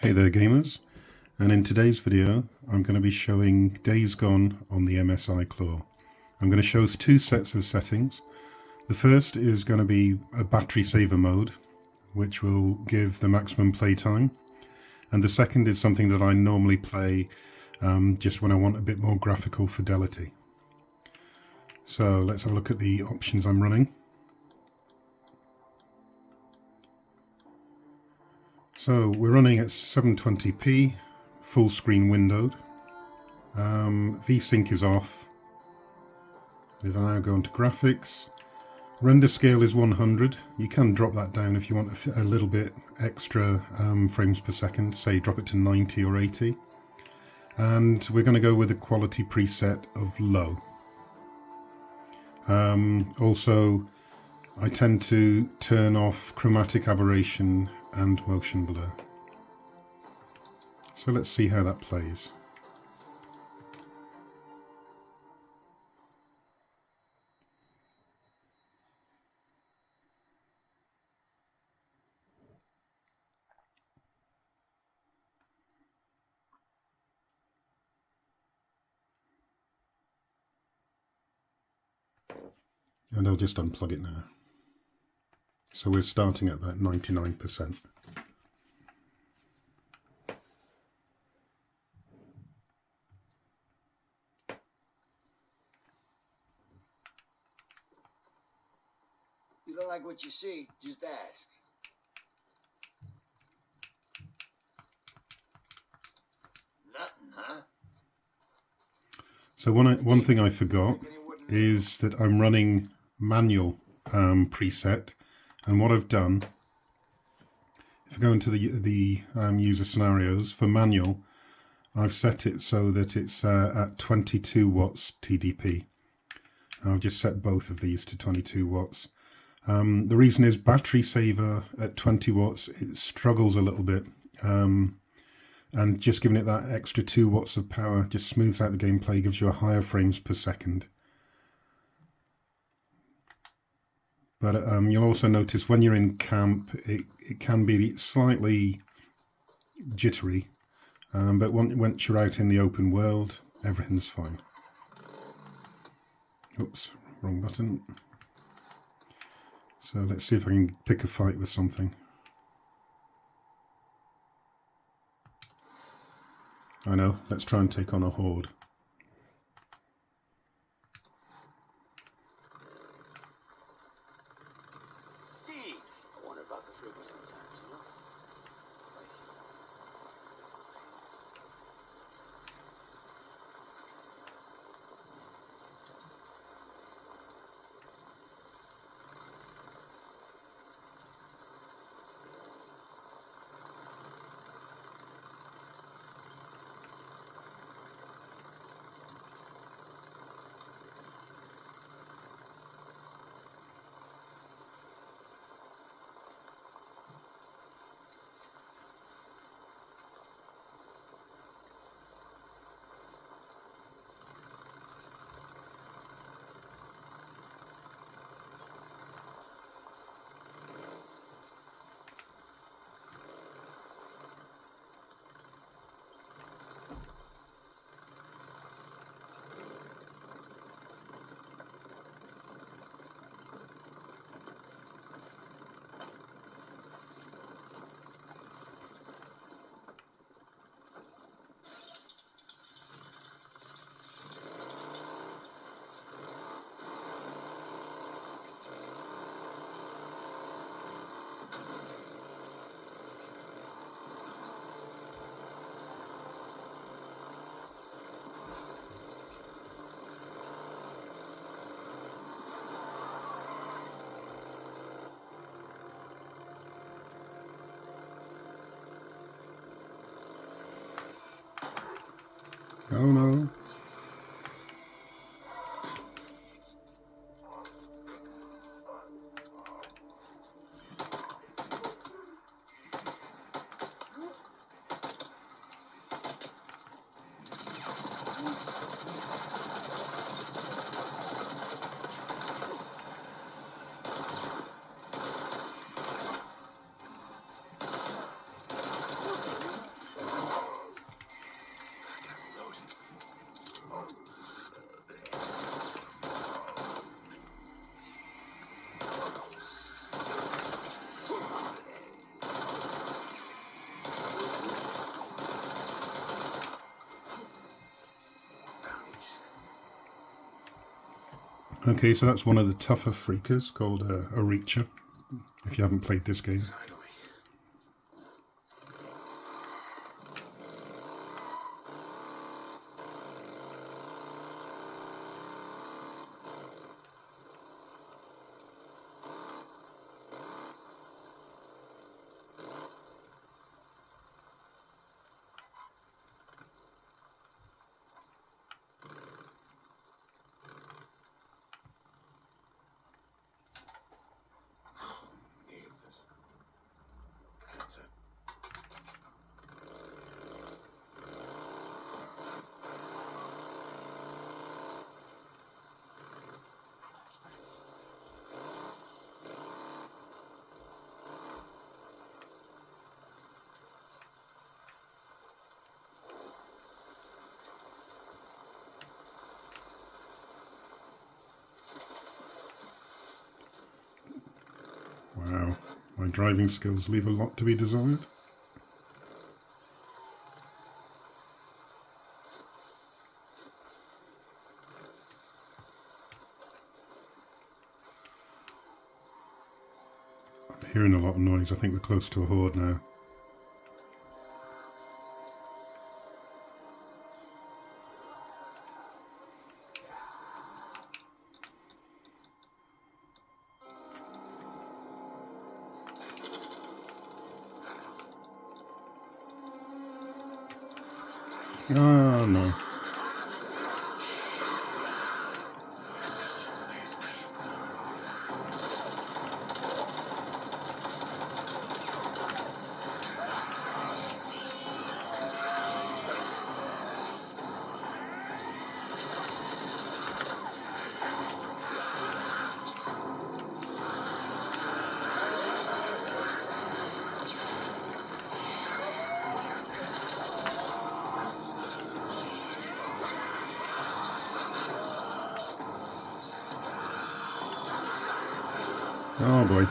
Hey there gamers, and in today's video I'm going to be showing Days Gone on the MSI Claw. I'm going to show two sets of settings. The first is going to be a battery saver mode, which will give the maximum playtime, and the second is something that I normally play just when I want a bit more graphical fidelity. So let's have a look at the options I'm running. So we're running at 720p, full screen windowed. VSync is off. If I now go into graphics, render scale is 100. You can drop that down if you want a little bit extra frames per second, say drop it to 90 or 80. And we're going to go with a quality preset of low. Also, I tend to turn off chromatic aberration and motion blur. So let's see how that plays. And I'll just unplug it now. So we're starting at about 99%. You don't like what you see, just ask. Nothing, huh? So one thing I forgot is that I'm running manual preset, and what I've done, if I go into the user scenarios for manual, I've set it so that it's at 22 watts TDP. I've just set both of these to 22 watts. The reason is battery saver at 20 watts, it struggles a little bit, and just giving it that extra 2 watts of power just smooths out the gameplay, gives you a higher frames per second. But you'll also notice when you're in camp, it can be slightly jittery, but once you're out in the open world, everything's fine. Oops, wrong button. So let's see if I can pick a fight with something. I know, let's try and take on a Horde. I wonder about the freedom sometimes, you know? Oh no. Okay, so that's one of the tougher freakers called a Reacher, if you haven't played this game. That's it. Wow, my driving skills leave a lot to be desired. I'm hearing a lot of noise. I think we're close to a horde now. Oh no. Oh boy.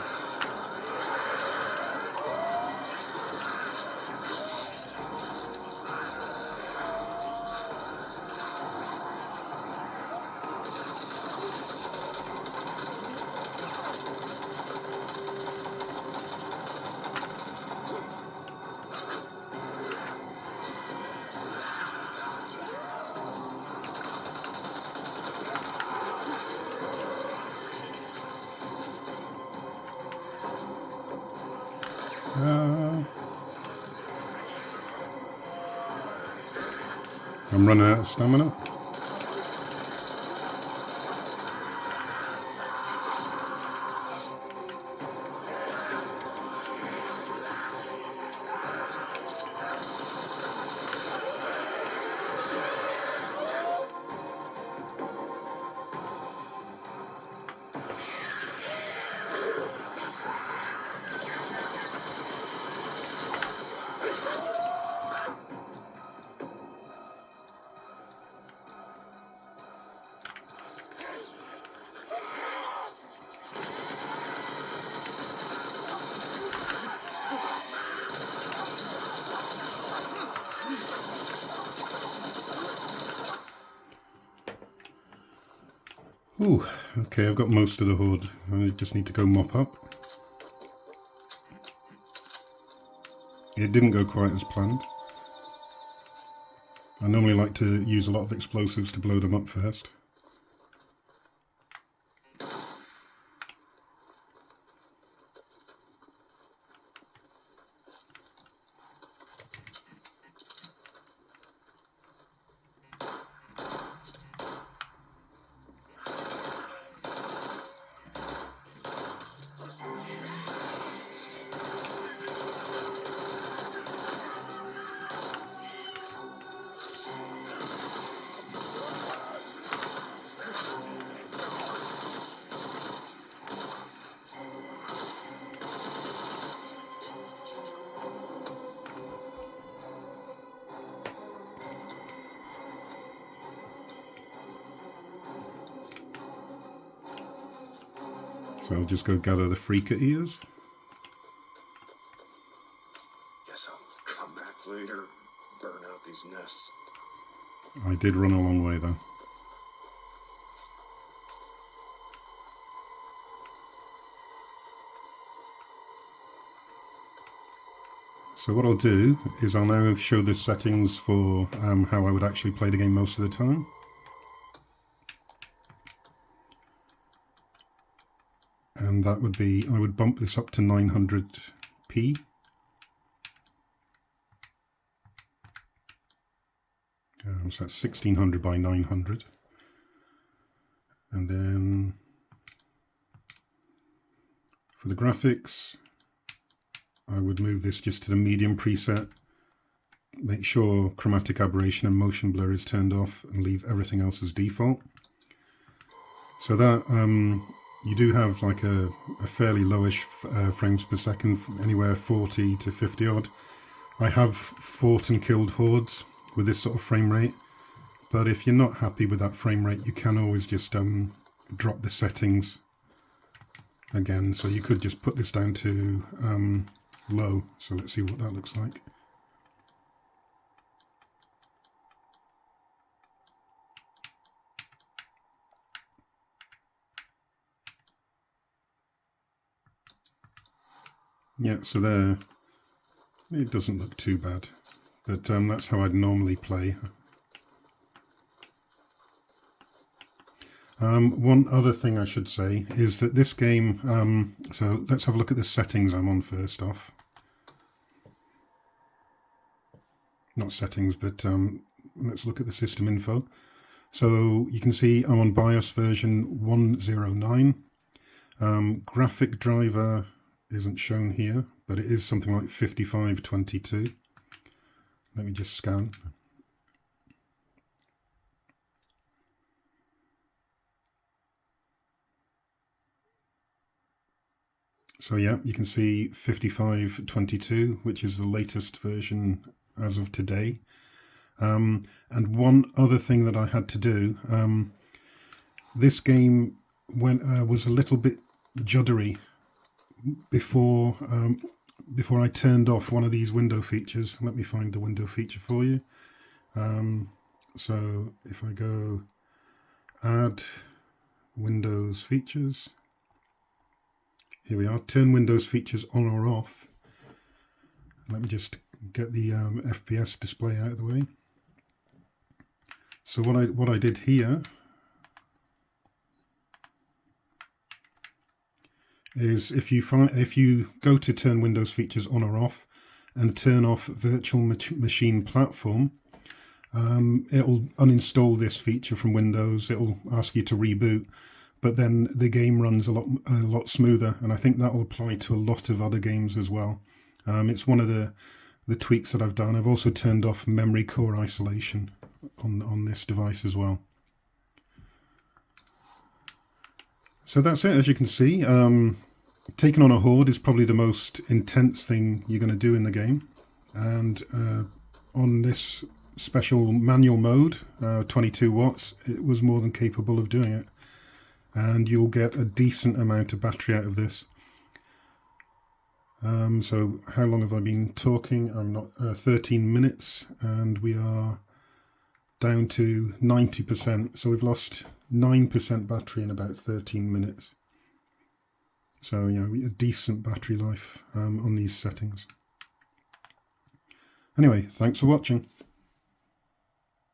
I'm running out of stamina. Ooh, okay, I've got most of the horde. I just need to go mop up. It didn't go quite as planned. I normally like to use a lot of explosives to blow them up first. So I'll just go gather the freaker ears. Guess I'll come back later, burn out these nests. I did run a long way though. So what I'll do is I'll now show the settings for how I would actually play the game most of the time. And that would be, I would bump this up to 900p. So that's 1600 by 900. And then for the graphics, I would move this just to the medium preset. Make sure chromatic aberration and motion blur is turned off and leave everything else as default. So that you do have like a fairly lowish frames per second, anywhere 40 to 50 odd. I have fought and killed hordes with this sort of frame rate, but if you're not happy with that frame rate, you can always just drop the settings again. So you could just put this down to low. So let's see what that looks like. Yeah, so there, it doesn't look too bad, but that's how I'd normally play. One other thing I should say is that this game, so let's have a look at the settings I'm on first off. Not settings, but let's look at the system info. So you can see I'm on BIOS version 109. Graphic driver isn't shown here, but it is something like 5522. Let me just scan. So yeah, you can see 5522, which is the latest version as of today. And one other thing that I had to do, this game was a little bit juddery before I turned off one of these window features. Let me find the window feature for you. So if I go add Windows features, here we are, turn Windows features on or off. Let me just get the FPS display out of the way. So what I did here is if you go to turn Windows features on or off and turn off virtual machine platform, it'll uninstall this feature from Windows. It'll ask you to reboot, but then the game runs a lot smoother, and I think that will apply to a lot of other games as well. It's one of the tweaks that I've done. I've also turned off memory core isolation on this device as well. So that's it. As you can see, taking on a horde is probably the most intense thing you're going to do in the game, and on this special manual mode, 22 watts, it was more than capable of doing it, and you'll get a decent amount of battery out of this. So how long have I been talking? I'm not 13 minutes, and we are down to 90%. So we've lost 9% battery in about 13 minutes. So, you know, a decent battery life on these settings. Anyway, thanks for watching.